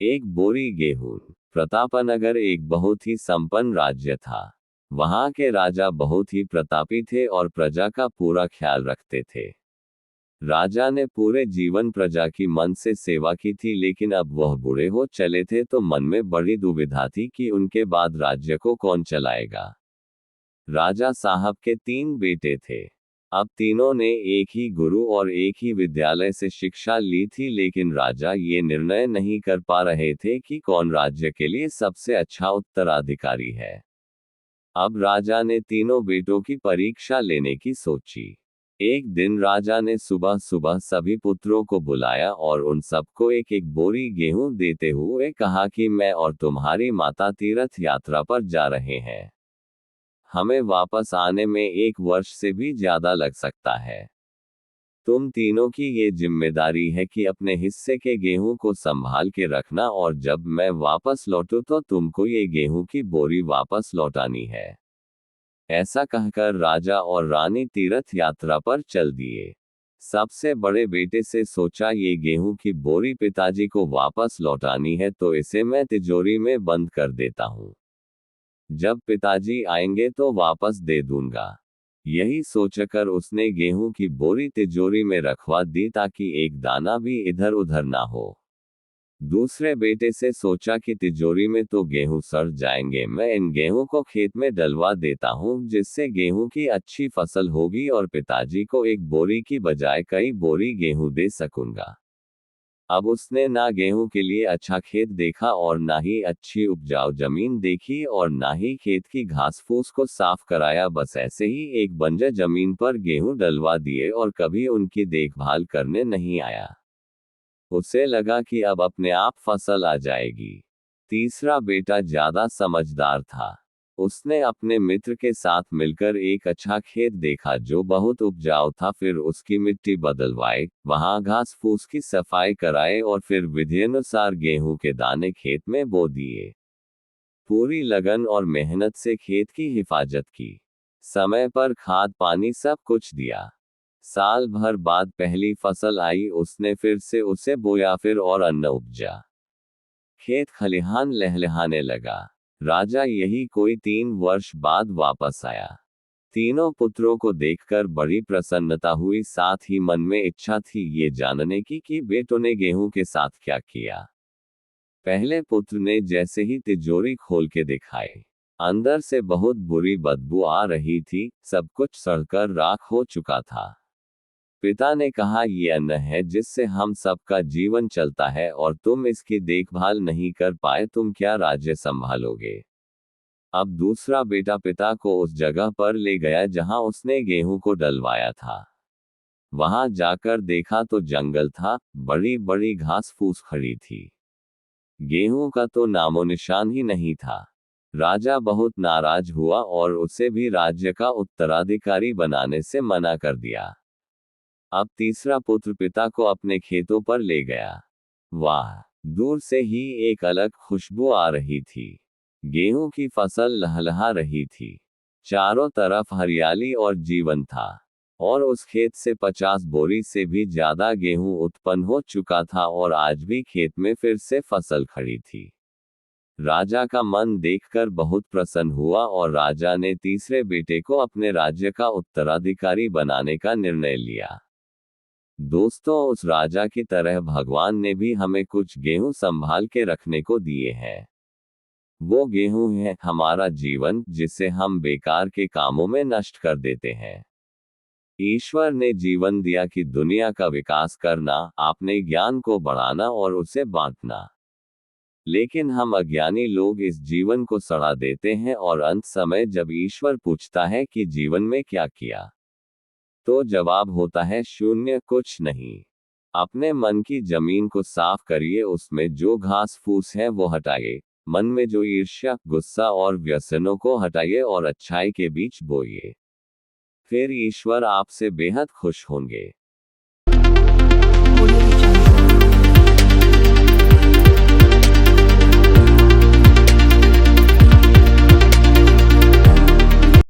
एक बोरी गेहूं। प्रतापनगर एक बहुत ही संपन्न राज्य था। वहां के राजा बहुत ही प्रतापी थे और प्रजा का पूरा ख्याल रखते थे। राजा ने पूरे जीवन प्रजा की मन से सेवा की थी, लेकिन अब वह बूढ़े हो चले थे तो मन में बड़ी दुविधा थी कि उनके बाद राज्य को कौन चलाएगा। राजा साहब के 3 बेटे थे। अब तीनों ने एक ही गुरु और एक ही विद्यालय से शिक्षा ली थी, लेकिन राजा ये निर्णय नहीं कर पा रहे थे कि कौन राज्य के लिए सबसे अच्छा उत्तराधिकारी है। अब राजा ने तीनों बेटों की परीक्षा लेने की सोची। एक दिन राजा ने सुबह सुबह सभी पुत्रों को बुलाया और उन सबको एक एक बोरी गेहूं देते हुए कहा कि मैं और तुम्हारी माता तीर्थ यात्रा पर जा रहे हैं। हमें वापस आने में 1 वर्ष से भी ज्यादा लग सकता है। तुम तीनों की ये जिम्मेदारी है कि अपने हिस्से के गेहूं को संभाल के रखना, और जब मैं वापस लौटूं तो तुमको ये गेहूं की बोरी वापस लौटानी है। ऐसा कहकर राजा और रानी तीर्थ यात्रा पर चल दिए। सबसे बड़े बेटे से सोचा, ये गेहूं की बोरी पिताजी को वापस लौटानी है तो इसे मैं तिजोरी में बंद कर देता हूं। जब पिताजी आएंगे तो वापस दे दूंगा। यही सोचकर उसने गेहूं की बोरी तिजोरी में रखवा दी ताकि एक दाना भी इधर उधर ना हो। दूसरे बेटे से सोचा कि तिजोरी में तो गेहूं सड़ जाएंगे, मैं इन गेहूं को खेत में डलवा देता हूं जिससे गेहूं की अच्छी फसल होगी और पिताजी को एक बोरी की बजाय कई बोरी गेहूं दे सकूंगा। अब उसने ना गेहूं के लिए अच्छा खेत देखा और ना ही अच्छी उपजाऊ जमीन देखी और ना ही खेत की घास फूस को साफ कराया, बस ऐसे ही एक बंजर जमीन पर गेहूं डलवा दिए और कभी उनकी देखभाल करने नहीं आया। उसे लगा कि अब अपने आप फसल आ जाएगी। तीसरा बेटा ज्यादा समझदार था। उसने अपने मित्र के साथ मिलकर एक अच्छा खेत देखा जो बहुत उपजाऊ था, फिर उसकी मिट्टी बदलवाई, वहां घास फूस की सफाई कराए और फिर विधिनुसार गेहूं के दाने खेत में बो दिए। पूरी लगन और मेहनत से खेत की हिफाजत की। समय पर खाद पानी सब कुछ दिया। साल भर बाद पहली फसल आई, उसने फिर से उसे बोया, फिर और अन्न उपजा। खेत खलिहान लहलहाने लगा। राजा यही कोई 3 वर्ष बाद वापस आया। तीनों पुत्रों को देखकर बड़ी प्रसन्नता हुई, साथ ही मन में इच्छा थी ये जानने की कि बेटों ने गेहूं के साथ क्या किया। पहले पुत्र ने जैसे ही तिजोरी खोल के दिखाई, अंदर से बहुत बुरी बदबू आ रही थी, सब कुछ सड़कर राख हो चुका था। पिता ने कहा, ये अन्न है जिससे हम सबका जीवन चलता है और तुम इसकी देखभाल नहीं कर पाए, तुम क्या राज्य संभालोगे। अब दूसरा बेटा पिता को उस जगह पर ले गया जहां उसने गेहूं को डलवाया था। वहां जाकर देखा तो जंगल था, बड़ी बड़ी घास फूस खड़ी थी। गेहूं का तो नामो निशान ही नहीं था। राजा बहुत नाराज हुआ और उसे भी राज्य का उत्तराधिकारी बनाने से मना कर दिया। अब तीसरा पुत्र पिता को अपने खेतों पर ले गया। वाह! दूर से ही एक अलग खुशबू आ रही थी। गेहूं की फसल लहलहा रही थी। चारों तरफ हरियाली और जीवन था। और उस खेत से 50 बोरी से भी ज्यादा गेहूं उत्पन्न हो चुका था और आज भी खेत में फिर से फसल खड़ी थी। राजा का मन देखकर बहुत प्रसन्न हुआ और राजा ने तीसरे बेटे को अपने राज्य का उत्तराधिकारी बनाने का निर्णय लिया। दोस्तों, उस राजा की तरह भगवान ने भी हमें कुछ गेहूं संभाल के रखने को दिए हैं। वो गेहूं है हमारा जीवन, जिसे हम बेकार के कामों में नष्ट कर देते हैं। ईश्वर ने जीवन दिया कि दुनिया का विकास करना, अपने ज्ञान को बढ़ाना और उसे बांटना। लेकिन हम अज्ञानी लोग इस जीवन को सड़ा देते हैं और अंत समय जब ईश्वर पूछता है कि जीवन में क्या किया, तो जवाब होता है शून्य, कुछ नहीं। अपने मन की जमीन को साफ करिए, उसमें जो घास फूस है वो हटाइए, मन में जो ईर्ष्या, गुस्सा और व्यसनों को हटाइए और अच्छाई के बीच बोइए। फिर ईश्वर आपसे बेहद खुश होंगे।